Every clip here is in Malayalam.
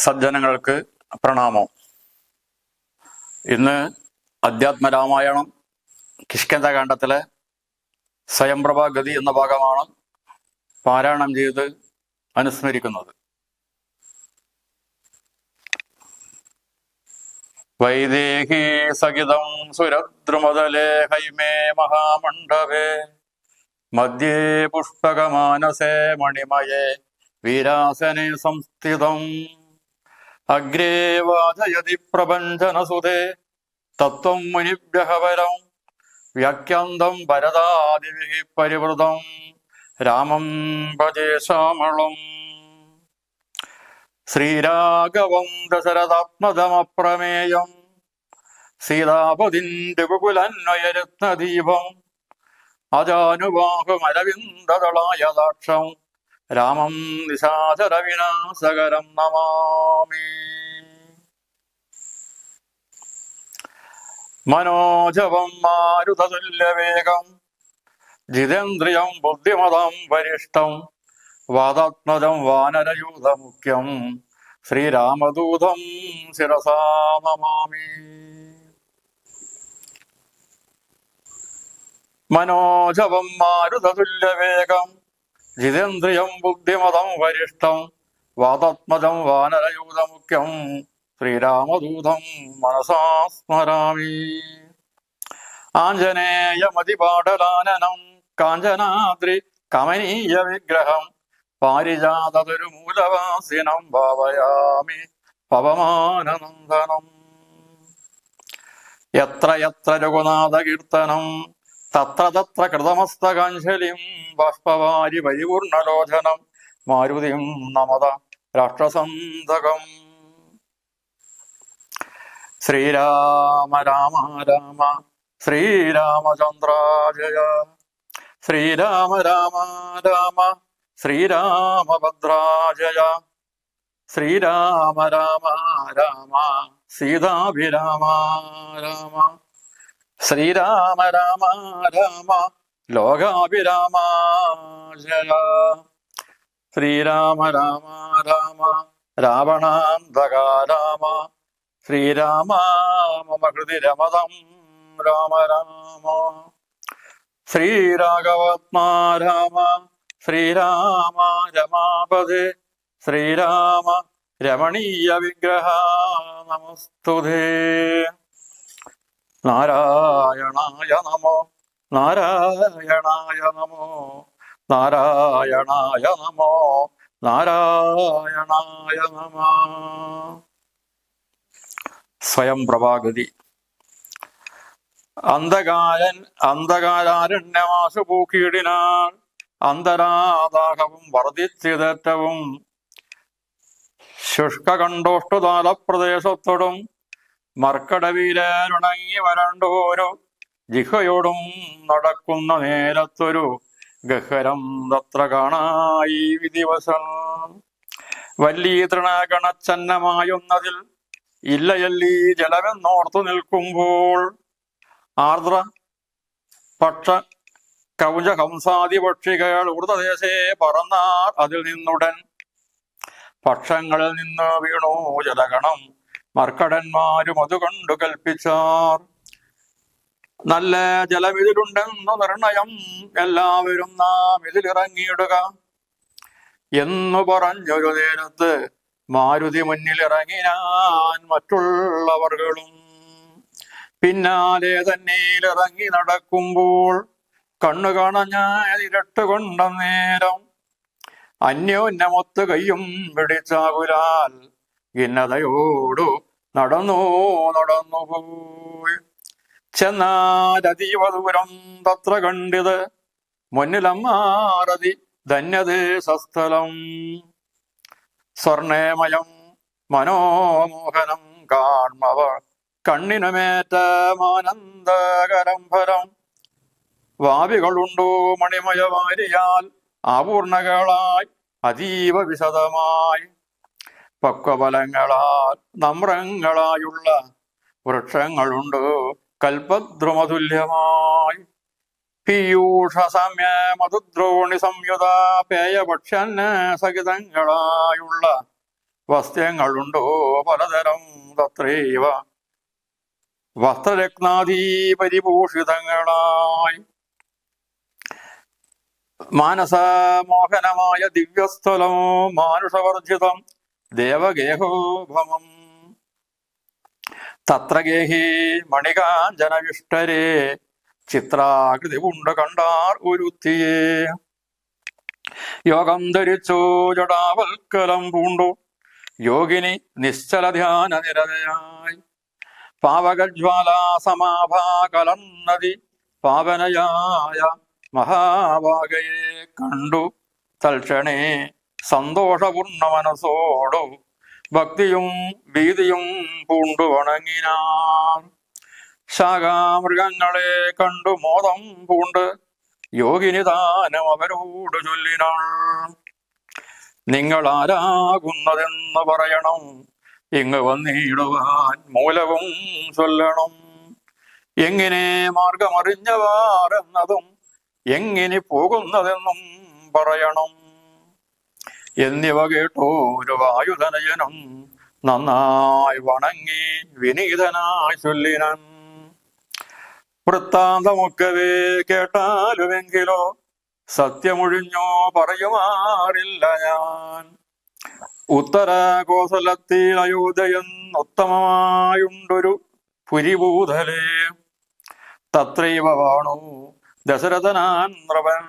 സജ്ജനങ്ങൾക്ക് പ്രണാമം. ഇന്ന് അധ്യാത്മരാമായണം കിഷ്കിന്ധകാണ്ഡത്തിലെ സ്വയംപ്രഭാ ഗതി എന്ന ഭാഗമാണ് പാരായണം ചെയ്ത് അനുസ്മരിക്കുന്നത്. വൈദേഹി സഹിതം സുരദ്രുമതലേ ഹൈമേ മഹാമണ്ഡപേ മധ്യേ പുഷ്പകമാനസേ മണിമയേ വീരാസനെ സംസ്ഥിതം അഗ്രേ വാചയതി പ്രപഞ്ചനസുതേ തത്വം മുനിഭ്യഃ പരം വ്യാഖ്യാന്തം ഭരതാദിഭിഃ പരിവൃതം രാമം ഭജേ ശ്യാമളം. ശ്രീരാഘവം ദശരഥാത്മജമപ്രമേയം സീതാപതിം രഘുകുലന്വയരത്നദീപം അജാനുബാഹുമരവിന്ദദളായദാക്ഷം രാമം നിശാചരവിനാശകരം നമാമി. മനോജവം മാരുതതുല്യവേഗം ജിതേന്ദ്രിയം ബുദ്ധിമതം വരിഷ്ഠം വാദാത്മജം വാനരയൂഥമുഖ്യം ശ്രീരാമദൂതം ശിരസാ നമാമി. മനോജവം മാരുതതുല്യവേഗം ജിതേന്ദ്രിയം ബുദ്ധിമതം വരിഷ്ഠം വാദാത്മജം വാനരയൂഥമുഖ്യം ശ്രീരാമദൂതം മനസാ സ്മരാമി. ആഞ്ജനേയമതിപാടലാനനം കാഞ്ചനാദ്രി കമനീയ വിഗ്രഹം പാരിജാതതൊരു മൂലവാസിനം ഭാവയാമി പവമാനനന്ദനം. യത്ര യത്ര രഘുനാഥ കീർത്തനം തത്ര തത്ര കൃതമസ്തകാഞ്ജലിം ബാഷ്പവാരി പരിപൂർണലോചനം മാരുതിം നമത രാഷ്ട്രസന്തകം. ശ്രീരാമ രാമ രാമ ശ്രീരാമചന്ദ്ര ജയ ശ്രീരാമ രാമ രാമ ശ്രീരാമഭദ്രാജയ ശ്രീരാമ രാമ രാമ സീതാഭിരാമ രാമ ശ്രീരാമ രാമ രാമ ലോകാഭിരാമ ജയ ശ്രീരാമ രാമ രാമ രാവണാന്തക രാമ ശ്രീരാമ മമ ഹൃദി രമതം രാമ രാമ ശ്രീരാഘവാത്മാ രാമ ശ്രീരാമ രമാപദേ ശ്രീരാമ രമണീയ വിഗ്രഹ നമസ്തുതേ. നാരായണായ നമോ നാരായണായ നമോ നാരായണായ നമോ നാരായണായ നമഃ. സ്വയം പ്രഭാഗതി. അന്ധകാരാരണ്യമാശു പൂക്കീടിനാൽ അന്തരാദാഹവും വർദ്ധിച്ചിതറ്റവും ശുഷ്കകണ്ഠോഷ്ടുതാലപ്രദേശത്തോടും മർക്കടവിലുണങ്ങി വരണ്ടോരോ ജിഹയോടും നടക്കുന്ന നേരത്തൊരു ഗഹരം തത്ര കാണായി വിധിവശം. വല്ലീ തൃണഗണച്ചന്നമായുന്നതിൽ ഇല്ലയല്ലീ ജലമെന്നോർത്തു നിൽക്കുമ്പോൾ ആർദ്ര പക്ഷ കൗജ ഹംസാദി പക്ഷികൾ ഊർദ്ധദേശേ പറന്നാർ അതിൽ നിന്നുടൻ പക്ഷങ്ങളിൽ നിന്ന് വീണു ജലഗണം മർക്കടന്മാരും അതുകൊണ്ടു കൽപ്പിച്ചാർ. നല്ല ജലമിതിലുണ്ടെന്നു നിർണയം എല്ലാവരും നാം ഇതിലിറങ്ങിയിടുക എന്നു പറഞ്ഞൊരു നേരത്ത് മാരുതി മുന്നിലിറങ്ങിനാൻ മറ്റുള്ളവർകളും പിന്നാലെ തന്നീലിറങ്ങി നടക്കുമ്പോൾ കണ്ണു കാണഞ്ഞിരട്ടുകൊണ്ട നേരം അന്യോന്യമൊത്തു കയ്യും പിടിച്ചാകുലാൽ ഖിന്നതയോടു നടന്നുപോയി. ചെന്നാലതീവ ദൂരം തത്ര കണ്ടിത് മുന്നിലമ്മാറതി ധന്യദേശസ്ഥലം. സ്വർണേമയം മനോമോഹനം കാൺമവർ കണ്ണിനുമേറ്റമാനന്ദകരം ഫലം. വാവികളുണ്ടോ മണിമയവാരിയാൽ ആപൂർണകളായി അതീവ വിശദമായി പക്വഫലങ്ങളാൽ നമ്രങ്ങളായുള്ള വൃക്ഷങ്ങളുണ്ട് കൽപദ്രുമതുല്യമായി. പീയൂഷ സാമ്യ മധുദ്രോണി സംയുത പേയഭക്ഷ്യന് സഹിതങ്ങളായുള്ള വസ്ത്രങ്ങളുണ്ടോ പലതരം തത്രൈവ വസ്ത്രരത്നാദീ പരിഭൂഷിതങ്ങളായി മാനസമോഹനമായ ദിവ്യസ്ഥലം മാനുഷവർജിതം ദേവഗേഹോഭമം തത്ര ഗേഹി മണികാഞ്ജനവിഷ്ടരെ ചിത്രാകൃതി പൂണ്ട് കണ്ടാർ ഒരുത്തിയെ യോഗം ധരിച്ചു ജടാവൽക്കലം പൂണ്ടു യോഗിനി നിശ്ചല ധ്യാന നിരതയായി പാവകജ്വാല സമാഭാകലന്നതി പാവനയായ മഹാഭാഗയെ കണ്ടു തൽക്ഷണേ സന്തോഷപൂർണ്ണ മനസ്സോടു ഭക്തിയും ഭീതിയും പൂണ്ടു വണങ്ങിനാർ ശാഖാമൃഗങ്ങളെ കണ്ടു മോദം പൂണ്ട് യോഗിനി താനം അവരോട് ചൊല്ലിനാൾ നിങ്ങൾ ആരാകുന്നതെന്ന് പറയണം ഇങ്ങ് വന്നിടുവാൻ മൂലവും ചൊല്ലണം എങ്ങനെ മാർഗമറിഞ്ഞവാർ എന്നതും എങ്ങനെ പോകുന്നതെന്നും പറയണം എന്നിവ കേട്ടോരു വായുധനയനും നന്നായി വണങ്ങി വിനീതനായി ചൊല്ലിനൻ വൃത്താന്തമൊക്കവേ കേട്ടാലുമെങ്കിലോ സത്യമൊഴിഞ്ഞോ പറയുമാറില്ല ഞാൻ ഉത്തര കോസലത്തിൽ അയോധ്യയെന്നുത്തമമായുണ്ടൊരു പുരിഭൂതലേ തത്രൈവ വാണു ദശരഥനാൻ നൃപൻ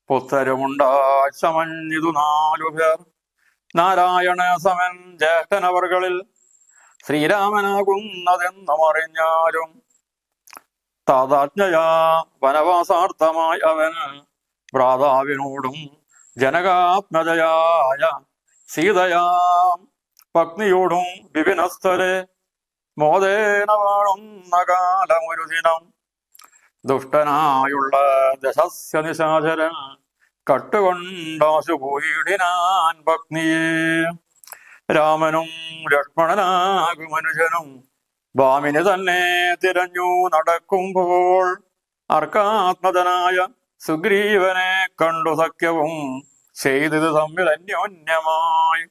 പുത്രരുമുണ്ടായി സമഞ്ഞിതു 4 പേർ നാരായണ സമൻ ജ്യേഷ്ഠനവർകളിൽ ശ്രീരാമനാകുന്നതെന്നും അറിഞ്ഞാലും താതാജ്ഞയാ വനവാസാർത്ഥമായി അവൻ ഭ്രാതാവിനോടും ജനകാത്മജയായ സീതയാം പത്നിയോടും വിപിനസ്ഥരെ മോദേന വാഴുന്ന കാലമൊരു ദിനം ദുഷ്ടനായുള്ള ദശസ്യ നിശാചരൻ കട്ടുകൊണ്ടാശു പോയിടിനാൻ പത്നിയെ രാമനും ലക്ഷ്മണനാകും മനുഷ്യനും ഭാമിനി തന്നെ തിരഞ്ഞു നടക്കുമ്പോൾ അർക്കാത്മജനായ സുഗ്രീവനെ കണ്ടു സഖ്യവും ചെയ്തത് തമ്മിൽ അന്യോന്യമായി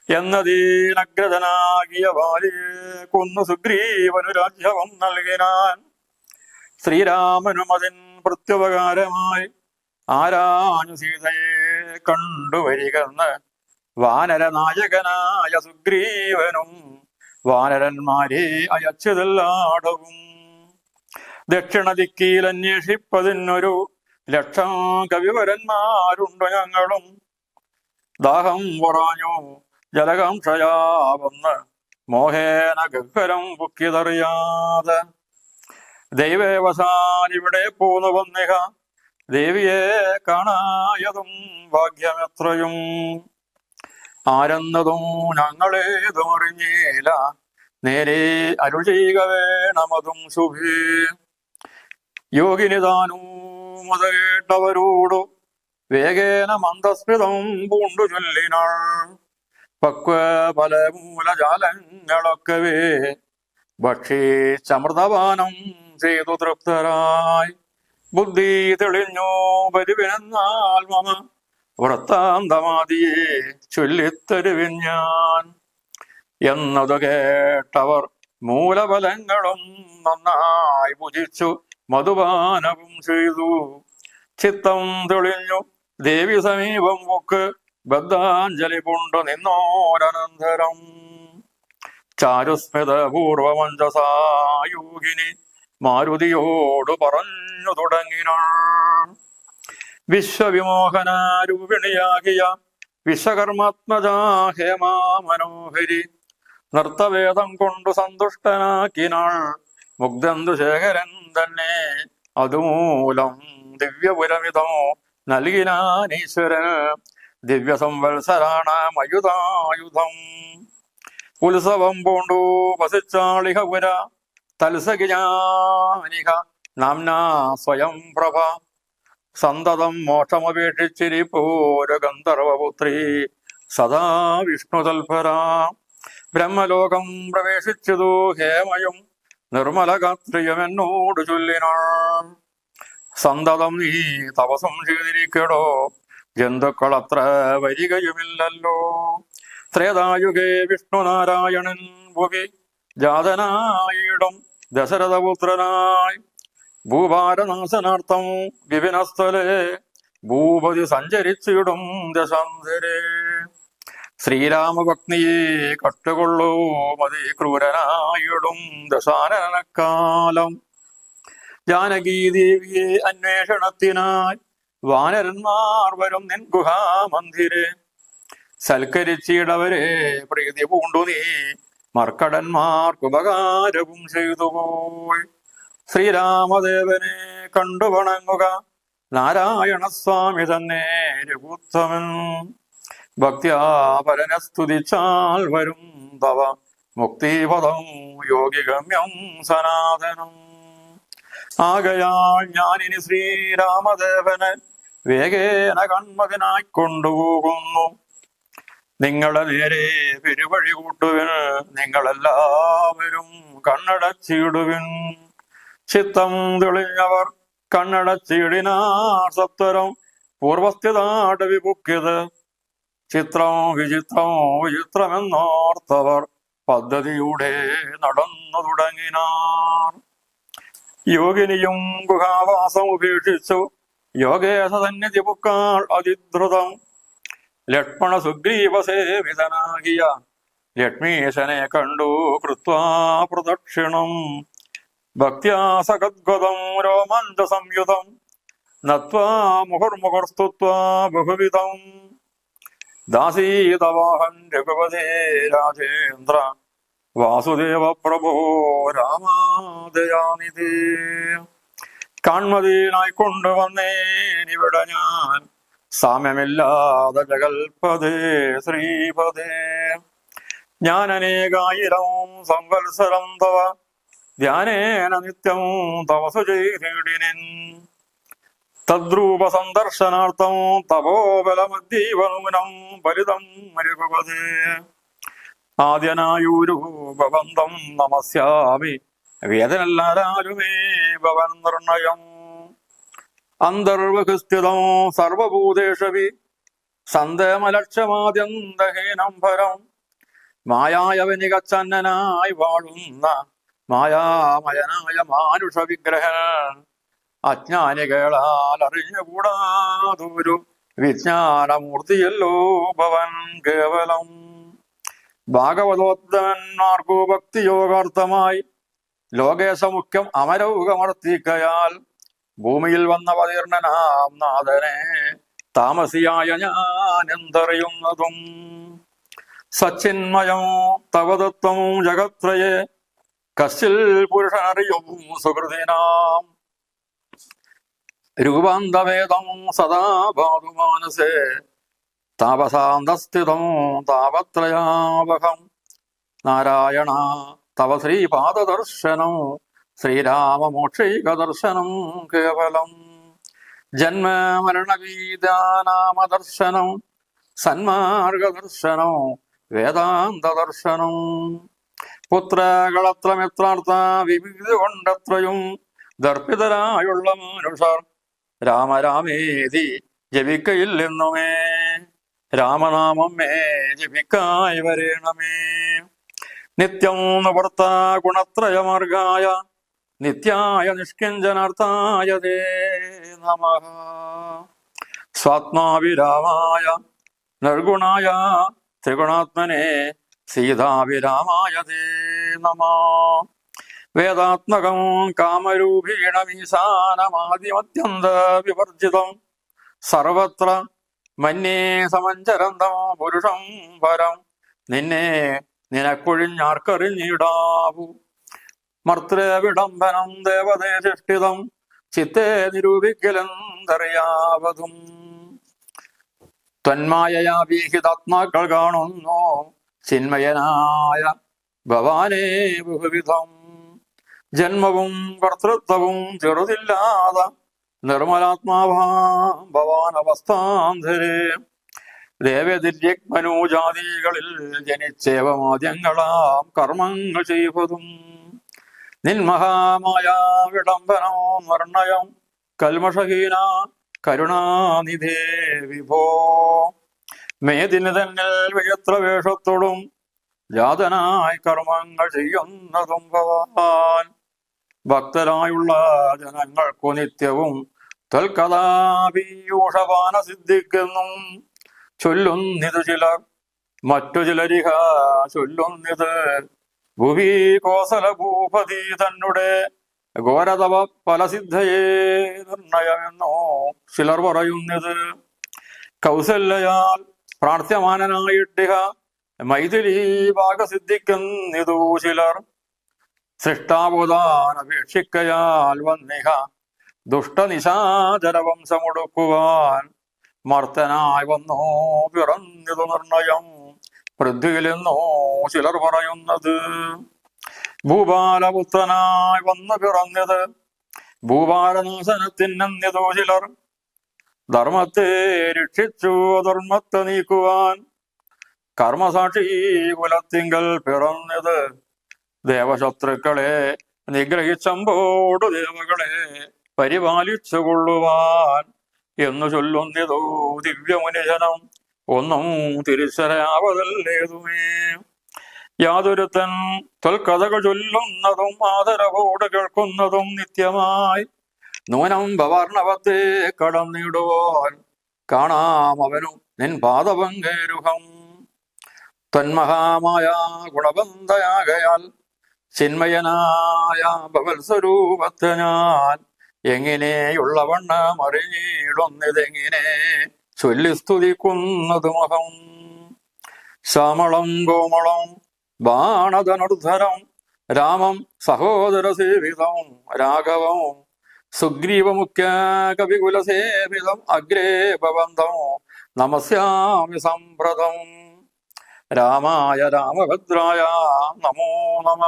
എന്നതീനഗ്രതനാകിയ ബാലിയെ കൊന്നു സുഗ്രീവനു രാജ്യവും നൽകിനാൻ ശ്രീരാമനും അതിൻ പ്രത്യുപകാരമായി ആരാഞ്ഞു സീതയെ കണ്ടുവരികെന്ന് വാനരനായകനായ സുഗ്രീവനും വാനരന്മാരെ അയച്ചതെല്ലാടവും ദക്ഷിണ ദിക്കിയിൽ അന്വേഷിപ്പതിനൊരു 1,00,000 കവിവരന്മാരുണ്ട് ഞങ്ങളും ദാഹം പറഞ്ഞു ജലകാംക്ഷയാവെന്ന് മോഹേന ഗഹ്വരം പൊക്കിയതറിയാതെ ദൈവേവശാൽ ഇവിടെ പോന്നു വന്നിഹ ദേവിയെ കാണായതും ഭാഗ്യമെത്രയും ആരെന്നതും ഞങ്ങളേതും അറിഞ്ഞില്ല നേരെ അരുൾ ചെയ്യുക വേണമതും ശുഭേ യോഗിനി താനും അത് കേട്ടവരോടു വേഗേന മന്ദസ്മിതം പൂണ്ടു ചൊല്ലിനാൾ പക്വ പല മൂലജാലങ്ങളൊക്കവേ ഭക്ഷിച്ചമൃതപാനം ചെയ്തു തൃപ്തരായി ബുദ്ധി തെളിഞ്ഞു വരുവിനെന്നാൽ മമ വൃത്താന്തമാതിയെ ചൊല്ലിത്തരുവിൻ ഞാൻ എന്നതു കേട്ടവർ മൂലഫലങ്ങളും നന്നായി ഭുജിച്ചു മധുപാനവും ചെയ്തു ചിത്തം തെളിഞ്ഞു ദേവി സമീപം ഒക്കെ ബദ്ധാഞ്ജലി കൊണ്ടു നിന്നോരനന്തരം ചാരുസ്മിത പൂർവമഞ്ജസായോഗിനി മാരുതിയോട് പറഞ്ഞു തുടങ്ങിനാൾ വിശ്വവിമോഹനാരൂപിണിയാകിയ വിശ്വകർമാത്മജാ ഹേമാ മനോഹരി നൃത്തവേദം കൊണ്ടു സന്തുഷ്ടനാക്കിനാൾ മുഗ്ധന്തുശേഖരൻ തന്നെ അതുമൂലം ദിവ്യപുരമിതം നൽകിനാനീശ്വരൻ ദിവ്യസംവത്സരാണ അയുധായുധം ഉത്സവം പൂണ്ടു വസിച്ചാളിഹ പുര തത്സഖിജാനിക നാംനാ സ്വയം പ്രഭ സന്തതം മോക്ഷമപേക്ഷിച്ചിരിപ്പോരു ഗന്ധർവപുത്രി സദാ വിഷ്ണു തൽപര ബ്രഹ്മലോകം പ്രവേശിച്ചതു ഹേമയും നിർമ്മല ഗാത്രിയമെന്നോട് ചൊല്ലിനാൾ സന്തതം നീ തപസം ചെയ്തിരിക്കടോ ജന്തുക്കൾ അത്ര വരികയുമില്ലല്ലോ ത്രേതായുഗേ വിഷ്ണുനാരായണൻ ഭുവി ജാതനായിടും ദശരഥപുത്രനായി ഭൂഭാരനാശനാർത്ഥം വിപിനസ്ഥലെ ഭൂപതി സഞ്ചരിച്ചിടും ദശാന്തരേ. ശ്രീരാമഭക്തിയെ കട്ടുകൊള്ളൂ മതി ക്രൂരനായിടും ദശാനനക്കാലം. ജാനകീദേവിയെ അന്വേഷണത്തിനായി വാനരന്മാർ വരും നിൻ ഗുഹാമന്ദിരെ. സൽക്കരിച്ചിടവരെ പ്രീതി പൂണ്ടു നീ മർക്കടന്മാർക്ക് ഉപകാരവും ചെയ്തു പോയി. ശ്രീരാമദേവനെ കണ്ടു വണങ്ങുക നാരായണസ്വാമി തന്നെ രഘുത്തമൻ. ഭക്ത്യാപരനെ സ്തുതിച്ചാൽ വരും തവ മുക്തിപദം യോഗിഗമ്യം സനാതനം. ആകയാൽ ഞാനിനി ശ്രീരാമദേവനെ വേഗേന കൺമകനായി കൊണ്ടുപോകുന്നു. നിങ്ങളെ നേരെ പെരുവഴി കൂട്ടുവിൻ, നിങ്ങളെല്ലാവരും കണ്ണടച്ചിടുവിൻ. ചിത്തം തെളിഞ്ഞവർ കണ്ണടച്ചിടിനാർ സത്വരം പൂർവസ്ഥിതാട് വിപുക്കിയത്. ചിത്രം വിചിത്രം വിചിത്രമെന്നോർത്തവർ പദ്ധതിയുടെ നടന്നു തുടങ്ങിനാർ. യോഗിനിയും ഗുഹാവാസം ഉപേക്ഷിച്ചു യോഗേശ സന്നിധി പുക്കാൾ അതിദ്രുതം. ലക്ഷ്മണ സുഗ്രീവസേവിതനാകിയ ലക്ഷ്മീശനെ കണ്ടു കൃത്വാ പ്രദക്ഷിണം. ഭക്ത്യാ സഗദ്ഗതം രോമാഞ്ച സംയുതം നത്വാ മുഹുർമുഹുർസ്തുത്വാ ബഹുവിധം. ദാസീതവാഹൻ രഘുപതേ രാജേന്ദ്ര വാസുദേവ പ്രഭോ രാമാദയാനിധേ. കാൺമതിനായി കൊണ്ടുവന്നേനിവിടെ ഞാൻ സാമ്യമില്ലാതെ ജഗൽപദേ ശ്രീപദേ. ഞാൻ അനേകായിരം സംവത്സരം തവ ധ്യാനേന നിത്യം തപസു ചെയ്തിടിനിൻ. തദ്രൂപ സന്ദർശനാർത്ഥം തപോബലമദ്ദീവനൂനം ഫലിതം രഘുപതേ. ആദ്യനായൂരൂപബന്ധം നമസ്യാമി വേദനല്ലാരാലുമേ ഭവൻ നിർണയം. അന്തർവഹസ്ഥിതം സർവഭൂതേഷവി സന്ദേമലക്ഷമാദ്യന്തഹീനം ഫലം. മായായവനികച്ചന്നനായി വാഴുന്ന മായാമയനായ മാനുഷ വിഗ്രഹൻ. അജ്ഞാനികളാൽ അറിഞ്ഞുകൂടാതൊരു വിജ്ഞാനമൂർത്തിയല്ലോ ഭവൻ കേവലം. ഭാഗവതോത്തമന്മാർക്കു ഭക്തിയോഗാർത്ഥമായി ലോകേശമുഖ്യം അമരൗകമർത്തിക്കയാൽ ഭൂമിയിൽ വന്ന പതീർണനാം നാഥനെ താമസിയായ ഞാൻ എന്തറിയുന്നതും. സച്ചിന്മയം തവതത്വം ജഗത്രയെ കശ്ചിൽ പുരുഷനറിയും സുഹൃതിനാം. രൂപാന്തവേദം സദാ ഭാതുമാനസേ താപസാന്തസ്ഥിതം താപത്രയാവഹം. നാരായണ തവ ശ്രീപാദദർശനം ശ്രീരാമമോക്ഷൈകദർശനം കേവലം. ജന്മമരണവീദാനാമദർശനം സന്മാർഗദർശനം വേദാന്തദർശനം. പുത്രകളത്രമിത്രാർത്ഥ വിവിധ കൊണ്ടത്രയും ദർപ്പിതരായുള്ള മനുഷ്യർ രാമരാമേതി ജപിക്കയില്ലെന്നുമേ. രാമനാമം മേ ജപിക്കായി വരേണമേ. നിത്യം നിവർത്ത ഗുണത്രയമാർഗായ നിത്യായ നിഷ്കിഞ്ചനാർത്ഥായ തേ നമഃ. സ്വാത്മാവിരാമായ നിർഗുണായ ത്രിഗുണാത്മനെ സീതാവിരാമായ തേ നമഃ. വേദാത്മകം കാമരൂപീണമീശാനമാദ്യമത്യന്ത വിവർജിതം സർവത്ര മന്യേ സമഞ്ചരന്തം പുരുഷം പരം. നിന്നെ നിനക്കൊഴിഞ്ഞാർക്കറിഞ്ഞിടാവൂ. മർത്തൃവിഡംബനം ദേവതേഷ്ഠിതം ചിത്തേ നിരൂപിക്കലെന്തറിയാവതും. ത്വന്മായയാ വീഹിതാത്മാക്കൾ കാണുന്നു ചിന്മയനായ ഭവാനേ ബഹുവിധം. ജന്മവും കർത്തൃത്വവും ചെറുതില്ലാത നിർമ്മലാത്മാവാം ഭവാനവസ്ഥാന്തരേ. ദേവദിര്യഗ്മനോജാതികളിൽ ജനിച്ചേവമാദ്യങ്ങളാം കർമ്മങ്ങൾ ചെയ്വതും. നിന്മഹാമായ വിഡംബനം നിർണയം കൽമഷഹീന കരുണാനിധേ വിഭോ. മേദിന് തന്നിൽ വിചിത്ര വേഷത്തോടും ജാതനായി കർമ്മങ്ങൾ ചെയ്യുന്നതും ഭവാൻ. ഭക്തരായുള്ള ജനങ്ങൾക്കു നിത്യവും തൽക്കഥാപീയൂഷപാന സിദ്ധിക്കെന്നും ചൊല്ലുന്നിതു ചിലർ, മറ്റു ചിലരിഹ ചൊല്ലുന്നിത് ഭുവി കോസല ഭൂപതി തന്നെ ഘോരതവ ഫലസിദ്ധയെ നിർണയമെന്നോ ചിലർ പറയുന്നത്. കൗസല്യയാൽ പ്രാർത്ഥ്യമാനായിട്ടിഹ മൈഥിലീ ഭാഗസിദ്ധിക്കുന്നിതു ചിലർ. സൃഷ്ടാവതാനപേക്ഷിക്കയാൽ വന്നിഹ ദുഷ്ടനിശാചരവംശമൊടുക്കുവാൻ മർത്തനായി വന്നോ പിറന്നിതു നിർണയം പൃഥ്വിയിലെന്നോ ചിലർ പറയുന്നത്. ഭൂപാലപുത്രനായി വന്നു പിറന്നത് ഭൂപാലനാശനത്തിനെന്നിതോ ചിലർ. ധർമ്മത്തെ രക്ഷിച്ചു അധർമ്മത്തെ നീക്കുവാൻ കർമ്മസാക്ഷി കുലത്തിങ്കൽ പിറന്നത്. ദേവശത്രുക്കളെ നിഗ്രഹിച്ചമ്പോടു ദേവകളെ പരിപാലിച്ചു കൊള്ളുവാൻ എന്നു ചൊല്ലുന്നതോ ദിവ്യമുനിജനം ഒന്നും തിരിച്ചറിയാവതല്ലേതുമേ. യാതൊരുത്തൻ തൊൽക്കഥകൾ ചൊല്ലുന്നതും ആദരവോട് കേൾക്കുന്നതും നിത്യമായി നൂനം ഭവർണവത്തെ കടന്നിടുവാൻ കാണാം അവനു നിൻ പാദപങ്കേരുഹം. തന്മഹാമായ ഗുണബന്ധയാകയാൽ ചിന്മയനായ ഭവൽ സ്വരൂപത്തെ ഞാൻ എങ്ങനെയുള്ളവണ്ണം അറിഞ്ഞിടുന്നതെങ്ങനെ ചൊല്ലി സ്തുതിക്കുന്നതുമഹം. ശ്യാമളം കോമളം ബാണധനുർധരം രാമം സഹോദര സേവിതം രാഘവം സുഗ്രീവമുഖ്യ കവികുലസേവിതം അഗ്രേ ഭവന്തം നമസ്യാമി സംപ്രദം. രാമായ രാമഭദ്രായ നമോ നമ,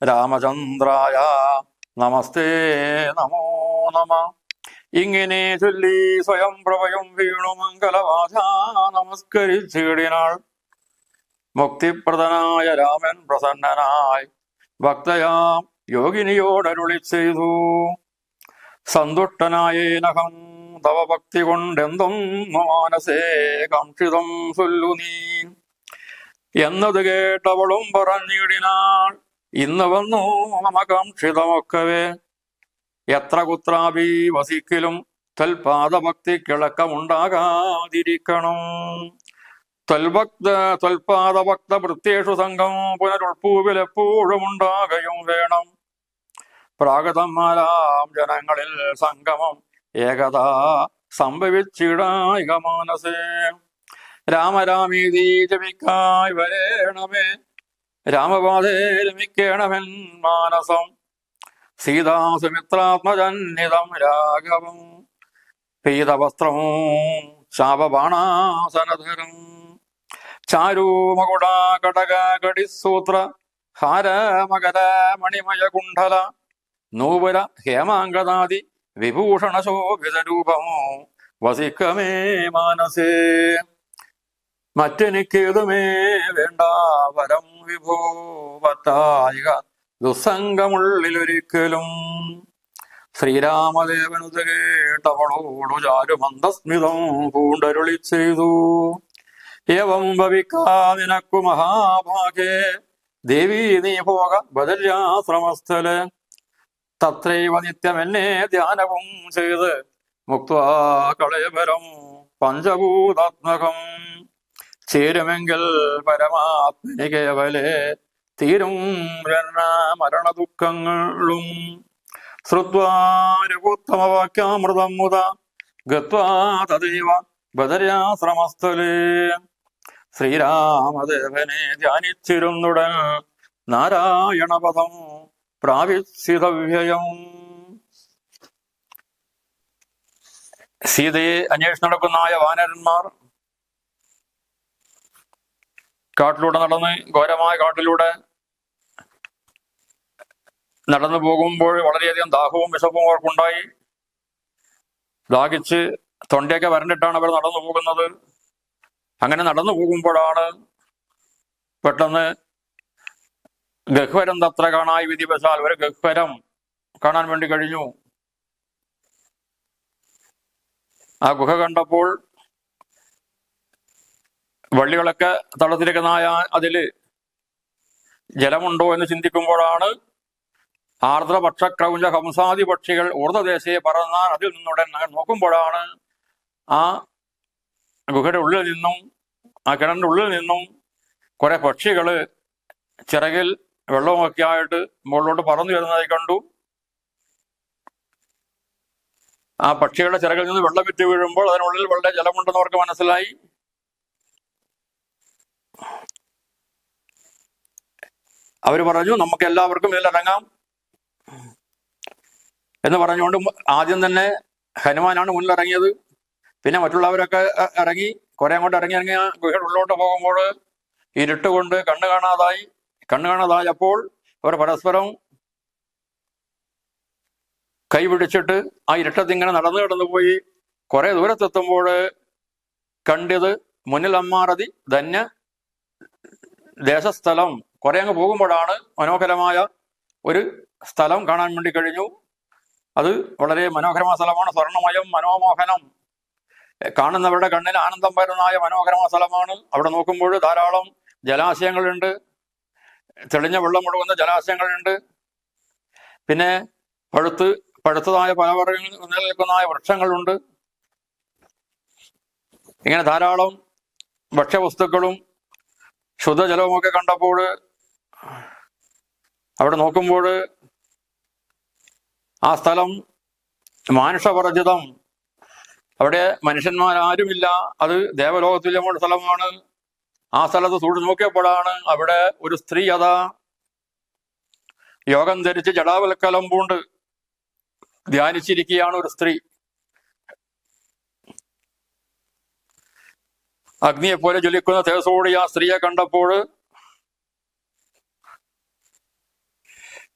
രാമചന്ദ്രായ നമസ്തേ നമോ നമ. ഇങ്ങനെ ചൊല്ലി സ്വയം പ്രഭയും വീണു മംഗളവാച നമസ്കരിച്ചിടിനാൾ. മുക്തിപ്രദനായ രാമൻ പ്രസന്നനായി ഭക്തയാം യോഗിനിയോടരുളി ചെയ്തു. സന്തുഷ്ടനായേനഹം തവ ഭക്തി കൊണ്ടെന്തും മാനസേ കാക്ഷിതം ചൊല്ലു നീ എന്നത് കേട്ടവളും പറഞ്ഞിടിനാൾ. ഇന്ന് വന്നു മമ കാക്ഷിതമൊക്കവേ എത്ര കുത്രാപി വസിക്കലും ത്വൽപാദഭക്തി കിളക്കമുണ്ടാകാതിരിക്കണം. ത്വൽപാദഭക്ത വൃത്തേഷു സംഘം പുനരുൾപ്പൂവിലെപ്പോഴും ഉണ്ടാകയും വേണം. പ്രാഗതന്മാരാം ജനങ്ങളിൽ സംഗമം ഏകത സംഭവിച്ചിടായിക മാനസേ. രാമരാമീതി ജപിക്കായി വരേണമേ, രാമപാദേ രമിക്കേണമെൻ മാനസം. സീതാസുമിത്രാത്മജന്യതം രാഘവം പീതവസ്ത്രവും ശാപബാണാസനധരം ചാരൂമകുട കടക കടിസൂത്ര ഹാര മകര മണിമയ കുണ്ഡല നൂപുര ഹേമാംഗദാദി വിഭൂഷണ ശോഭിത രൂപമോ വസിക്കമേ മാനസേ. മറ്റെനിക്കേതുമേ വേണ്ട വരം വിഭോ പത്തായിക ദുസ്സംഗമുള്ളിലൊരിക്കലും. ശ്രീരാമദേവനുത കേട്ടവളോടു ചാരുമന്ദസ്മിതം പൂണ്ടരുളി ചെയ്തു. ഏവം ഭവിക്കാ നിനക്കു മഹാഭാഗേ ദേവീ നീ പോക ബദര്യാശ്രമസ്ഥല്. തത്രൈവ നിത്യമെന്നെ ധ്യാനവും ചെയ്ത് മുക്വാ കളയപരം പഞ്ചഭൂതാത്മകം. ചേരുമെങ്കിൽ പരമാത്മനി കേവലേ തീരും മരണ ദുഃഖങ്ങളും. ശ്രുത്വാരുപുത്തമവാക്യാമൃതം മുത ഗത്വാ തദൈവ ബദര്യാശ്രമസ്ഥലേ. ശ്രീരാമദേവനെ ധ്യാനിച്ചിരുന്നുടൻ നാരായണപദം പ്രാപിച്ചിതവ്യയം. സീതയെ അന്വേഷിച്ച് നടക്കുന്നതായ വാനരന്മാർ കാട്ടിലൂടെ നടന്ന്, ഘോരമായ കാട്ടിലൂടെ നടന്നു പോകുമ്പോൾ വളരെയധികം ദാഹവും വിശപ്പും അവർക്കുണ്ടായി. ദാഹിച്ച് തൊണ്ടയൊക്കെ വരണ്ടിട്ടാണ് അവർ നടന്നു പോകുന്നത്. അങ്ങനെ നടന്നു പോകുമ്പോഴാണ് പെട്ടെന്ന് ഗഹ്വരം തത്ര കാണായി വിധിവശാൽ ഒരു ഗഹ്വരം കാണാൻ വേണ്ടി കഴിഞ്ഞു. ആ ഗുഹ കണ്ടപ്പോൾ വള്ളികളൊക്കെ തളർത്തിരിക്കുന്നതായ അതില് ജലമുണ്ടോ എന്ന് ചിന്തിക്കുമ്പോഴാണ് ആർദ്രപക്ഷക്രൗഞ്ച ഹംസാദി പക്ഷികൾ ഊർധ്വദേശയെ പറന്നാൽ അതിൽ നിന്നുടൻ നോക്കുമ്പോഴാണ് ആ ഗുഹയുടെ ഉള്ളിൽ നിന്നും ആ കിണറിന്റെ ഉള്ളിൽ നിന്നും കുറെ പക്ഷികള് ചിറകിൽ വെള്ളമൊക്കെ ആയിട്ട് മുകളിലോട്ട് പറന്നു വരുന്നതായി കണ്ടു. ആ പക്ഷികളുടെ ചിറകിൽ നിന്ന് വെള്ളം വിറ്റ് വീഴുമ്പോൾ അതിനുള്ളിൽ വളരെ ജലമുണ്ടെന്ന് അവർക്ക് മനസ്സിലായി. അവര് പറഞ്ഞു നമുക്ക് എല്ലാവർക്കും ഇതിലിറങ്ങാം എന്ന് പറഞ്ഞുകൊണ്ട് ആദ്യം തന്നെ ഹനുമാനാണ് മുന്നിലിറങ്ങിയത്. പിന്നെ മറ്റുള്ളവരൊക്കെ ഇറങ്ങി കുറെ അങ്ങോട്ട് ഇറങ്ങി ഗുഹയുടെ ഉള്ളിലോട്ട് പോകുമ്പോൾ ഇരുട്ട് കൊണ്ട് കണ്ണു കാണാതായപ്പോൾ അവർ പരസ്പരം കൈ പിടിച്ചിട്ട് ആ ഇരുട്ടത്ത് ഇങ്ങനെ നടന്നു പോയി. കുറെ ദൂരത്തെത്തുമ്പോൾ കണ്ടത് മുന്നിൽ അമ്മാറതി ധന്യ ദേശസ്ഥലം. കുറെ അങ്ങ് പോകുമ്പോഴാണ് മനോഹരമായ ഒരു സ്ഥലം കാണാൻ വേണ്ടി കഴിഞ്ഞു. അത് വളരെ മനോഹരമായ സ്ഥലമാണ്. സ്വർണ്ണമയം, മനോമോഹനം, കാണുന്നവരുടെ കണ്ണിന് ആനന്ദം പകരുന്നതായ മനോഹരമായ സ്ഥലമാണ്. അവിടെ നോക്കുമ്പോൾ ധാരാളം ജലാശയങ്ങളുണ്ട്, തെളിഞ്ഞ വെള്ളം ഒഴുകുന്ന ജലാശയങ്ങളുണ്ട്. പിന്നെ പഴുത്തതായ പലവർഗ്ഗങ്ങൾ നിലനിൽക്കുന്നതായ വൃക്ഷങ്ങളുണ്ട്. ഇങ്ങനെ ധാരാളം ഭക്ഷ്യവസ്തുക്കളും ശുദ്ധജലവുമൊക്കെ കണ്ടപ്പോൾ അവിടെ നോക്കുമ്പോൾ ആ സ്ഥലം മാനുഷവർജിതം, അവിടെ മനുഷ്യന്മാരാരുമില്ല. അത് ദേവലോകത്തുല്യമുള്ള സ്ഥലമാണ്. ആ സ്ഥലത്ത് സൂക്ഷിച്ചു നോക്കിയപ്പോഴാണ് അവിടെ ഒരു സ്ത്രീ അതാ യോഗം ധരിച്ച് ജടാവൽക്കലം പൂണ്ട് ധ്യാനിച്ചിരിക്കുകയാണ്. ഒരു സ്ത്രീ അഗ്നിയെപ്പോലെ ജ്വലിക്കുന്ന തേജസ്സോടെ ആ സ്ത്രീയെ കണ്ടപ്പോൾ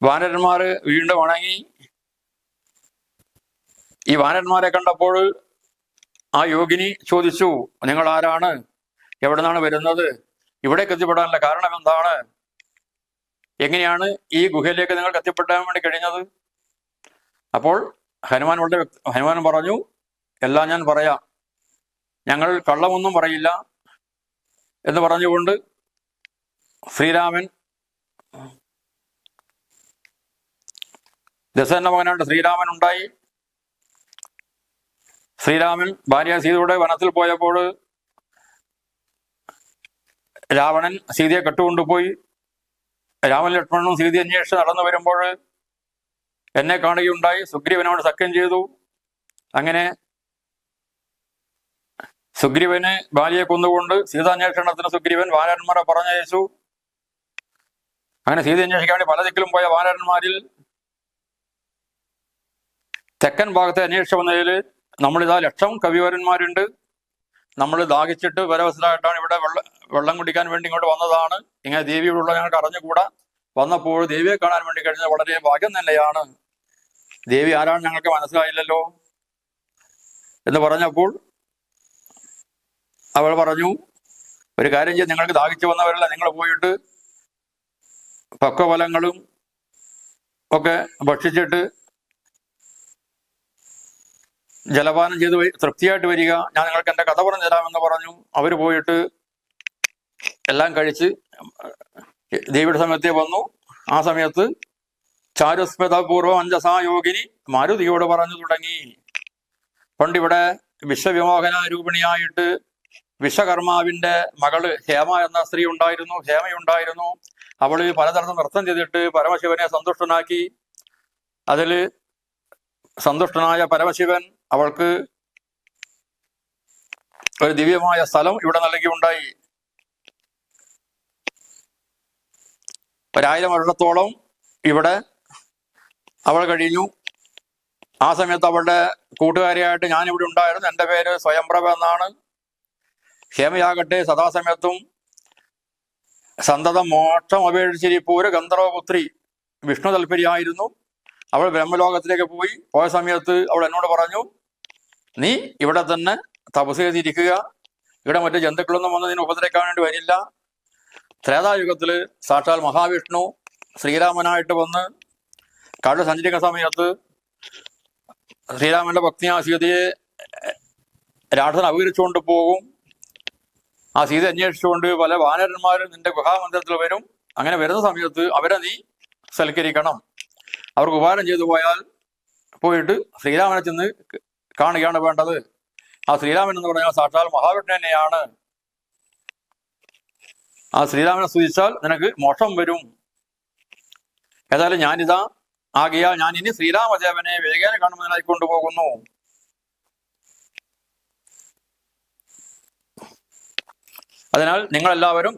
വാനരന്മാര് വീണ്ടും വണങ്ങി. ഈ വാനരന്മാരെ കണ്ടപ്പോൾ ആ യോഗിനി ചോദിച്ചു, നിങ്ങൾ ആരാണ്? എവിടെ നിന്നാണ് വരുന്നത്? ഇവിടേക്ക് എത്തിപ്പെടാനുള്ള കാരണം എന്താണ്? എങ്ങനെയാണ് ഈ ഗുഹയിലേക്ക് നിങ്ങൾക്ക് എത്തിപ്പെടാൻ വേണ്ടി കഴിഞ്ഞത്? അപ്പോൾ ഹനുമാൻ പറഞ്ഞു, എല്ലാം ഞാൻ പറയാം, ഞങ്ങൾ കള്ളമൊന്നും പറയില്ല എന്ന് പറഞ്ഞുകൊണ്ട് ശ്രീരാമൻ, ദശരഥന്റെ മകനായിട്ട് ശ്രീരാമൻ ഉണ്ടായി. ശ്രീരാമൻ ഭാര്യ സീതയുടെ വനത്തിൽ പോയപ്പോൾ രാവണൻ സീതയെ കെട്ടുകൊണ്ടുപോയി. രാമൻ ലക്ഷ്മണനും സീതയെ അന്വേഷിച്ച് നടന്നു വരുമ്പോൾ എന്നെ കാണുകയുണ്ടായി. സുഗ്രീവനോട് സഖ്യം ചെയ്തു. അങ്ങനെ സുഗ്രീവന് ബാലിയെ കൊന്നുകൊണ്ട് സീതാന്വേഷണത്തിന് സുഗ്രീവൻ വാനരന്മാരെ പറഞ്ഞയച്ചു. അങ്ങനെ സീത അന്വേഷിക്കാൻ വേണ്ടി പല ദിക്കിലും പോയ വാനരന്മാരിൽ തെക്കൻ ഭാഗത്തെ അന്വേഷിച്ചു വന്നതിൽ നമ്മളിതാ 1,00,000 കവിവരന്മാരുണ്ട്. നമ്മൾ ദാഹിച്ചിട്ട് പരവശരായിട്ടാണ് ഇവിടെ വെള്ളം കുടിക്കാൻ വേണ്ടി ഇങ്ങോട്ട് വന്നതാണ്. ഇങ്ങനെ ദേവിയോടുള്ള ഞങ്ങൾക്ക് അറിഞ്ഞുകൂടാ. വന്നപ്പോൾ ദേവിയെ കാണാൻ വേണ്ടി കഴിഞ്ഞത് വളരെ ഭാഗ്യം തന്നെയാണ്. ദേവി ആരാണ് ഞങ്ങൾക്ക് മനസ്സിലായില്ലല്ലോ എന്ന് പറഞ്ഞപ്പോൾ അവൾ പറഞ്ഞു, ഒരു കാര്യം ചെയ്ത്, നിങ്ങൾക്ക് ദാഹിച്ചു വന്നവരല്ല, നിങ്ങൾ പോയിട്ട് പക്വഫലങ്ങളും ഒക്കെ ഭക്ഷിച്ചിട്ട് ജലപാനം ചെയ്ത് തൃപ്തിയായിട്ട് വരിക, ഞാൻ നിങ്ങൾക്ക് എൻ്റെ കഥ പറഞ്ഞു തരാമെന്ന് പറഞ്ഞു. അവർ പോയിട്ട് എല്ലാം കഴിച്ച് ദേവിയുടെ സമയത്തെ വന്നു. ആ സമയത്ത് ചാരുസ്മൃതപൂർവം അഞ്ജസാ യോഗിനി മാരുതിയോട് പറഞ്ഞു തുടങ്ങി, പണ്ടിവിടെ വിശ്വവിമോഹന രൂപിണിയായിട്ട് വിശ്വകർമാവിന്റെ മകള് ഹേമ എന്ന സ്ത്രീ ഉണ്ടായിരുന്നു, ഹേമയുണ്ടായിരുന്നു. അവള് പലതരത്തിൽ നൃത്തം ചെയ്തിട്ട് പരമശിവനെ സന്തുഷ്ടനാക്കി. അതില് സന്തുഷ്ടനായ പരമശിവൻ അവൾക്ക് ഒരു ദിവ്യമായ സ്ഥലം ഇവിടെ നൽകിയുണ്ടായി. 1000 വർഷത്തോളം ഇവിടെ അവൾ കഴിഞ്ഞു. ആ സമയത്ത് അവളുടെ കൂട്ടുകാരിയായിട്ട് ഞാൻ ഇവിടെ ഉണ്ടായിരുന്നു. എൻ്റെ പേര് സ്വയംപ്രഭ എന്നാണ്. ഹേമയാകട്ടെ സദാസമയത്തും സന്തതം മോക്ഷം അപേക്ഷിച്ചിരിപ്പൂര് ഗന്ധർവപുത്രി വിഷ്ണു തൽപരിയായിരുന്നു. അവൾ ബ്രഹ്മലോകത്തിലേക്ക് പോയ സമയത്ത് അവൾ എന്നോട് പറഞ്ഞു, നീ ഇവിടെ തന്നെ തപസ് ചെയ്തിരിക്കുക, ഇവിടെ മറ്റു ജന്തുക്കളൊന്നും വന്ന് നിന്നെ ഉപദ്രവിക്കാൻ വേണ്ടി വരില്ല. ത്രേതായുഗത്തില് സാക്ഷാൽ മഹാവിഷ്ണു ശ്രീരാമനായിട്ട് വന്ന് കാട് സഞ്ചരിക്കുന്ന സമയത്ത് ശ്രീരാമന്റെ ഭക്തിയാ സീതയെ രാക്ഷസൻ അപഹരിച്ചുകൊണ്ട് പോകും. ആ സീത അന്വേഷിച്ചുകൊണ്ട് പല വാനരന്മാരും നിന്റെ ഗുഹാമന്ദിരത്തിൽ വരും. അങ്ങനെ വരുന്ന സമയത്ത് അവരെ നീ സൽക്കരിക്കണം. അവർക്ക് ഉപകാരം ചെയ്തു പോയിട്ട് ശ്രീരാമനെ ചെന്ന് കാണുകയാണ് വേണ്ടത്. ആ ശ്രീരാമൻ എന്ന് പറഞ്ഞാൽ സാക്ഷാൽ മഹാവിഷ്ണു തന്നെയാണ്. ആ ശ്രീരാമനെ സ്തുതിച്ചാൽ നിനക്ക് മോക്ഷം വരും. ഏതായാലും ഞാനിതാ ആകയാൽ ഞാൻ ഇനി ശ്രീരാമദേവനെ വേഗേന കാണുന്നതിനായി കൊണ്ടുപോകുന്നു. അതിനാൽ നിങ്ങളെല്ലാവരും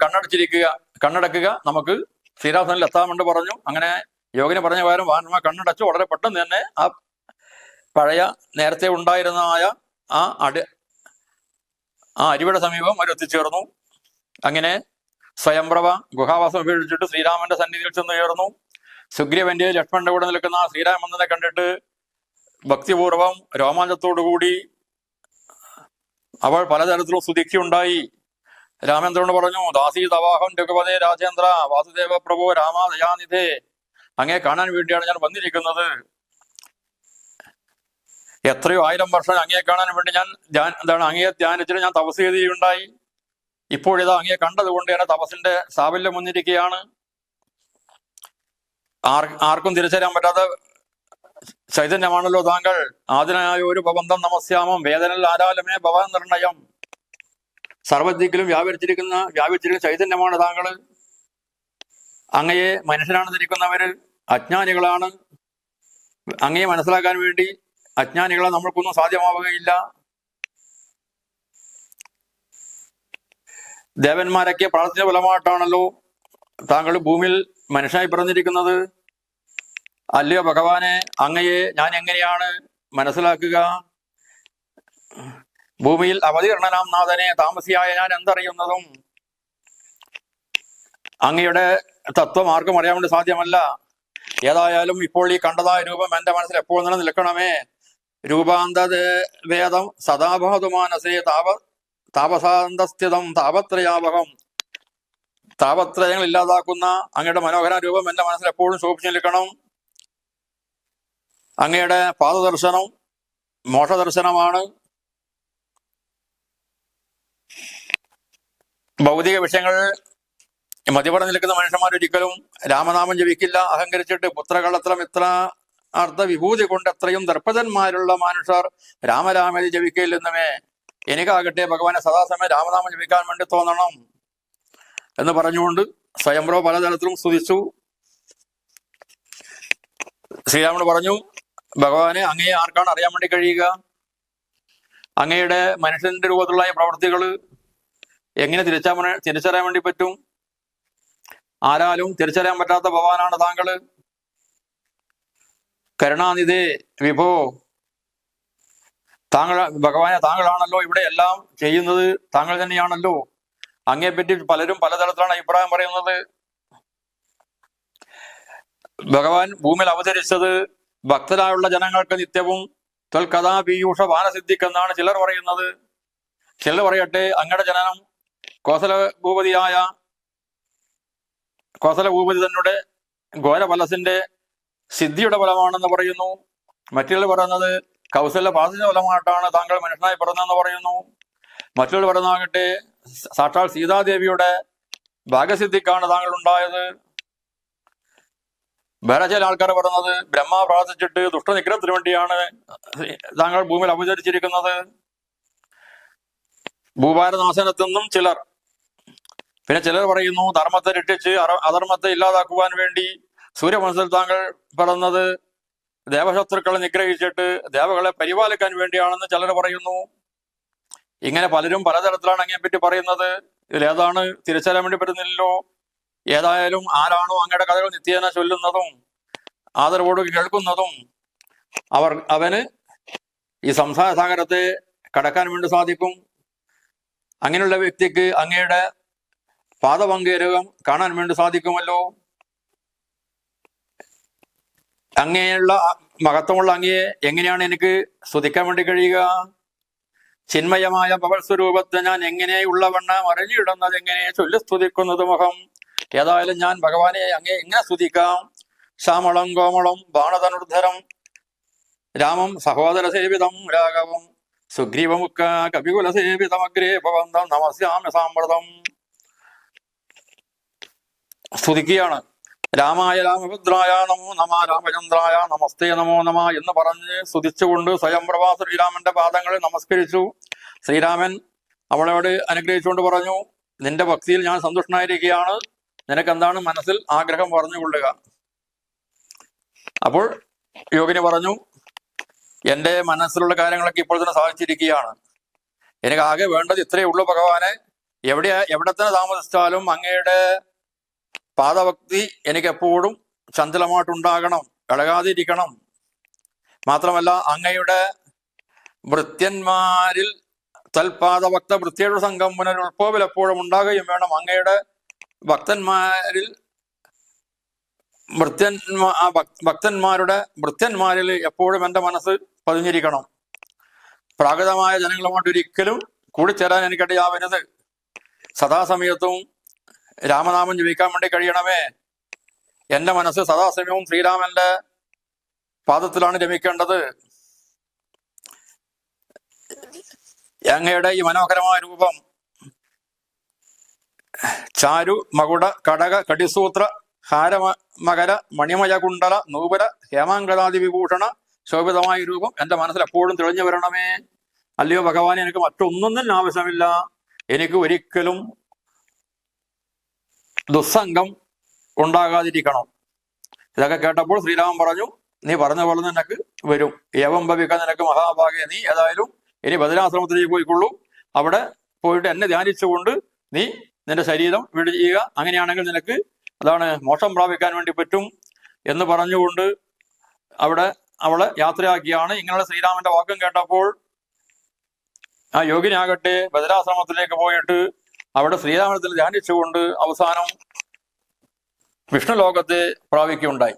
കണ്ണടക്കുക, നമുക്ക് ശ്രീരാമനിൽ എത്താമെന്ന് പറഞ്ഞു. അങ്ങനെ യോഗിനെ പറഞ്ഞ പകരം വാനന്മാർ കണ്ണടച്ചു. വളരെ പെട്ടെന്ന് തന്നെ ആ പഴയ നേരത്തെ ഉണ്ടായിരുന്നതായ ആ അരുവിയുടെ സമീപം അവർ എത്തിച്ചേർന്നു. അങ്ങനെ സ്വയംപ്രഭ ഗുഹാവാസം ഉപേക്ഷിച്ചിട്ട് ശ്രീരാമന്റെ സന്നിധിയിൽ ചെന്ന് ചേർന്നു. സുഗ്രീവന്റെ ലക്ഷ്മണന്റെ കൂടെ നിൽക്കുന്ന ശ്രീരാമനെ കണ്ടിട്ട് ഭക്തിപൂർവം രോമാഞ്ചത്തോടുകൂടി അവൾ പലതരത്തിലും സ്തുതിക്കുണ്ടായി. രാമേന്ദ്രനോട് പറഞ്ഞു, ദാസി തവാഹം രഘുപതേ രാജേന്ദ്ര വാസുദേവ പ്രഭു രാമ ദയാനിധേ, അങ്ങേ കാണാൻ വേണ്ടിയാണ് ഞാൻ വന്നിരിക്കുന്നത്. എത്രയോ 1000 വർഷം അങ്ങയെ കാണാൻ വേണ്ടി ഞാൻ അങ്ങയെ ധ്യാനിച്ചിട്ട് ഞാൻ തപസ് ചെയ്തിട്ടുണ്ടായി. ഇപ്പോഴിതാ അങ്ങയെ കണ്ടതുകൊണ്ട് എന്നെ തപസ്സിന്റെ സാഫല്യം വന്നിരിക്കുകയാണ്. ആർക്കും തിരിച്ചറിയാൻ പറ്റാത്ത ചൈതന്യമാണല്ലോ താങ്കൾ. ആദിനായ ഒരു ഭവന്തം നമസ്യാമം വേദനൽ ആരാലമേ ഭവൻ നിർണയം. സർവദിക്കിലും വ്യാപിച്ചിരിക്കുന്ന ചൈതന്യമാണ് താങ്കൾ. അങ്ങയെ മനുഷ്യനാണ് ധരിക്കുന്നവര് അജ്ഞാനികളാണ്. അങ്ങയെ മനസ്സിലാക്കാൻ വേണ്ടി അജ്ഞാനികളെ നമ്മൾക്കൊന്നും സാധ്യമാവുകയില്ല. ദേവന്മാരൊക്കെ പ്രാർത്ഥന ഫലമായിട്ടാണല്ലോ താങ്കൾ ഭൂമിയിൽ മനുഷ്യനായി പിറന്നിരിക്കുന്നത്. അല്ലയോ ഭഗവാനെ, അങ്ങയെ ഞാൻ എങ്ങനെയാണ് മനസ്സിലാക്കുക? ഭൂമിയിൽ അവതീർണനാം നാഥനെ താമസിയായ ഞാൻ എന്തറിയുന്നതും അങ്ങയുടെ തത്വം ആർക്കും അറിയാൻ വേണ്ടി സാധ്യമല്ല. ഏതായാലും ഇപ്പോൾ ഈ കണ്ടതായ രൂപം എന്റെ മനസ്സിൽ എപ്പോൾ തന്നെ നിൽക്കണമേ. രൂപാന്തവേദം സദാഭാതുമാനസേ താപസാന്തസ്ഥിതം താപത്രയാവഹം. താപത്രയങ്ങൾ ഇല്ലാതാക്കുന്ന അങ്ങയുടെ മനോഹര രൂപം എന്റെ മനസ്സിൽ എപ്പോഴും ശോഭിച്ചു നിൽക്കണം. അങ്ങയുടെ പാദദർശനം മോക്ഷദർശനമാണ്. ഭൗതിക വിഷയങ്ങൾ മതിപടം നിൽക്കുന്ന മനുഷ്യന്മാരൊരിക്കലും രാമനാമം ജപിക്കില്ല. അഹങ്കരിച്ചിട്ട് പുത്രകളത്രം ഇത്ര അർത്ഥ വിഭൂതി കൊണ്ട് എത്രയും ദർപ്പജന്മാരുള്ള മനുഷ്യർ രാമരാമേതി ജപിക്കയില്ലെന്നുമേ. എനിക്കാകട്ടെ ഭഗവാനെ സദാസമയം രാമനാമം ജപിക്കാൻ വേണ്ടി തോന്നണം എന്ന് പറഞ്ഞുകൊണ്ട് സ്വയംപ്രഭ പലതരത്തിലും സ്തുതിച്ചു. ശ്രീരാമനോട് പറഞ്ഞു, ഭഗവാനെ, അങ്ങയെ ആർക്കാണ് അറിയാൻ വേണ്ടി കഴിയുക? അങ്ങയുടെ മനുഷ്യന്റെ രൂപത്തിലുള്ള പ്രവൃത്തികൾ എങ്ങനെ തിരിച്ചറിയാൻ വേണ്ടി പറ്റും? ആരാലും തിരിച്ചറിയാൻ പറ്റാത്ത ഭഗവാനാണ് താങ്കള്. കരുണാനിധേ വിഭോ, ഭഗവാനെ, താങ്കളാണല്ലോ ഇവിടെ എല്ലാം ചെയ്യുന്നത്. താങ്കൾ തന്നെയാണല്ലോ. അങ്ങയെപ്പറ്റി പലരും പലതരത്തിലാണ് അഭിപ്രായം പറയുന്നത്. ഭഗവാൻ ഭൂമിയിൽ അവതരിച്ചത് ഭക്തരായുള്ള ജനങ്ങൾക്ക് നിത്യവും ത്വൽകഥാ പീയൂഷ വാനസിദ്ധിക്കെന്നാണ് ചിലർ പറയുന്നത്. ചിലർ പറയട്ടെ, അങ്ങയുടെ ജനനം കോസല ഭൂപതി തന്നെ ഘോരഫലസിന്റെ സിദ്ധിയുടെ ഫലമാണെന്ന് പറയുന്നു. മറ്റുള്ള പറയുന്നത് കൗസല്യ പാദത്തിന്റെ ഫലമായിട്ടാണ് താങ്കൾ മനുഷ്യനായി പിറന്നെന്ന് പറയുന്നു. മറ്റുള്ള പറയുന്നതാകട്ടെ സാക്ഷാൽ സീതാദേവിയുടെ ഭാഗ്യസിദ്ധിക്കാണ് താങ്കൾ ഉണ്ടായത്. വേറെ ചില ആൾക്കാർ പറയുന്നത് ബ്രഹ്മ പ്രാർത്ഥിച്ചിട്ട് ദുഷ്ടനിഗ്രഹത്തിന് വേണ്ടിയാണ് താങ്കൾ ഭൂമിയിൽ അവതരിച്ചിരിക്കുന്നത്. ഭൂഭാരനാശനത്തെന്നും ചിലർ. പിന്നെ ചിലർ പറയുന്നു ധർമ്മത്തെ രക്ഷിച്ച് അധർമ്മത്തെ ഇല്ലാതാക്കുവാൻ വേണ്ടി സൂര്യവംശത്തിൽ താങ്കൾ പിറന്നത് ദേവശത്രുക്കളെ നിഗ്രഹിച്ചിട്ട് ദേവകളെ പരിപാലിക്കാൻ വേണ്ടിയാണെന്ന് ചിലർ പറയുന്നു. ഇങ്ങനെ പലരും പലതരത്തിലാണ് അങ്ങയെപ്പറ്റി പറയുന്നത്. ഇതിലേതാണ് തിരിച്ചറിയാൻ വേണ്ടി പറ്റുന്നില്ലല്ലോ. ഏതായാലും ആരാണോ അങ്ങയുടെ കഥകൾ നിത്യേന ചൊല്ലുന്നതും ആദരവോട് കേൾക്കുന്നതും അവന് ഈ സംസാര സാഗരത്തെ കടക്കാൻ വേണ്ടി സാധിക്കും. അങ്ങനെയുള്ള വ്യക്തിക്ക് അങ്ങയുടെ പാദപങ്കേരകം കാണാൻ വേണ്ടി സാധിക്കുമല്ലോ. അങ്ങനെയുള്ള മഹത്വമുള്ള അങ്ങയെ എങ്ങനെയാണ് എനിക്ക് സ്തുതിക്കാൻ വേണ്ടി കഴിയുക? ചിന്മയമായ ഭവൽ സ്വരൂപത്തെ ഞാൻ എങ്ങനെയുള്ളവണ്ണം അറിഞ്ഞിടുന്നത് എങ്ങനെ ചൊല്ലി സ്തുതിക്കുന്നത് മുഖം. ഏതായാലും ഞാൻ ഭഗവാനെ അങ്ങേ എങ്ങനെ സ്തുതിക്കാം? ശ്യാമളം കോമളം ബാണധനുർധരം രാമം സഹോദര സേവിതം രാഘവം സുഗ്രീവമുക്ക കപികുലസേവിതമഗ്രേ ഭവന്തം നമസ്യാമ്യ സാമ്പ്രതം. സ്തുതിക്കുകയാണ്. രാമായ രാമഭദ്രായ നമോ നമ, രാമചന്ദ്രായ നമസ്തേ നമോ നമ എന്ന് പറഞ്ഞ് സ്തുതിച്ചുകൊണ്ട് സ്വയംപ്രഭാ ശ്രീരാമന്റെ പാദങ്ങളിൽ നമസ്കരിച്ചു. ശ്രീരാമൻ അവളോട് അനുഗ്രഹിച്ചുകൊണ്ട് പറഞ്ഞു, നിന്റെ ഭക്തിയിൽ ഞാൻ സന്തുഷ്ടനായിരിക്കുകയാണ്, നിനക്ക് എന്താണ് മനസ്സിൽ ആഗ്രഹം പറഞ്ഞുകൊള്ളുക. അപ്പോൾ യോഗിനി പറഞ്ഞു, എന്റെ മനസ്സിലുള്ള കാര്യങ്ങളൊക്കെ ഇപ്പോൾ തന്നെ സാധിച്ചിരിക്കുകയാണ്. എനിക്ക് ആകെ വേണ്ടത് ഇത്രയേ ഉള്ളൂ ഭഗവാനെ. എവിടെ തന്നെ താമസിച്ചാലും അങ്ങയുടെ പാദഭക്തി എനിക്ക് എപ്പോഴും ചഞ്ചലമായിട്ടുണ്ടാകണം, ഇളകാതിരിക്കണം. മാത്രമല്ല അങ്ങയുടെ ഭൃത്യന്മാരിൽ തൽപാദഭക്ത ഭൃത്യയുടെ സംഘം പുനരുൾപ്പോവിൽ എപ്പോഴും ഉണ്ടാകുകയും വേണം. അങ്ങയുടെ ഭക്തന്മാരിൽ ഭൃത്യന്മാരിൽ എപ്പോഴും എൻ്റെ മനസ്സ് പതിഞ്ഞിരിക്കണം. പ്രാകൃതമായ ജനങ്ങളുമായിട്ട് ഒരിക്കലും കൂടിച്ചേരാൻ എനിക്കിടയാവരുത്. സദാസമയത്തും രാമനാമം ജപിക്കാൻ വേണ്ടി കഴിയണമേ. എൻ്റെ മനസ്സ് സദാസമയവും ശ്രീരാമന്റെ പാദത്തിലാണ് രമിക്കേണ്ടത്. അങ്ങയുടെ ഈ മനോഹരമായ രൂപം ചാരു മകുട കടക കടിസൂത്ര ഹാരമകര മണിമയ കുണ്ടല നൂപുര ഹേമാങ്കദാദി വിഭൂഷണ ശോഭിതമായ രൂപം എൻ്റെ മനസ്സിൽ എപ്പോഴും തെളിഞ്ഞു വരണമേ. അല്ലയോ ഭഗവാനെ, എനിക്ക് മറ്റൊന്നും തന്നെ ആവശ്യമില്ല. എനിക്ക് ഒരിക്കലും ദുസ്സംഗം ഉണ്ടാകാതിരിക്കണം. ഇതൊക്കെ കേട്ടപ്പോൾ ശ്രീരാമൻ പറഞ്ഞു, നീ പറഞ്ഞ പോലെ നിനക്ക് വരും. ഏവം ഭവിക്ക നിനക്ക് മഹാഭാഗ്യ. നീ ഏതായാലും ഇനി ബദരാശ്രമത്തിലേക്ക് പോയിക്കൊള്ളൂ. അവിടെ പോയിട്ട് എന്നെ ധ്യാനിച്ചുകൊണ്ട് നീ നിന്റെ ശരീരം വിടു ചെയ്യുക. അങ്ങനെയാണെങ്കിൽ നിനക്ക് അതാണ് മോക്ഷം പ്രാപിക്കാൻ വേണ്ടി പറ്റും എന്ന് പറഞ്ഞുകൊണ്ട് അവളെ യാത്രയാക്കിയാണ്. ഇങ്ങനെയുള്ള ശ്രീരാമന്റെ വാക്യം കേട്ടപ്പോൾ ആ യോഗിനി ആകട്ടെ ബദരാശ്രമത്തിലേക്ക് പോയിട്ട് അവിടെ ശ്രീരാമനെ ധ്യാനിച്ചുകൊണ്ട് അവസാനം വിഷ്ണു ലോകത്തെ പ്രാപിക്കുകയുണ്ടായി.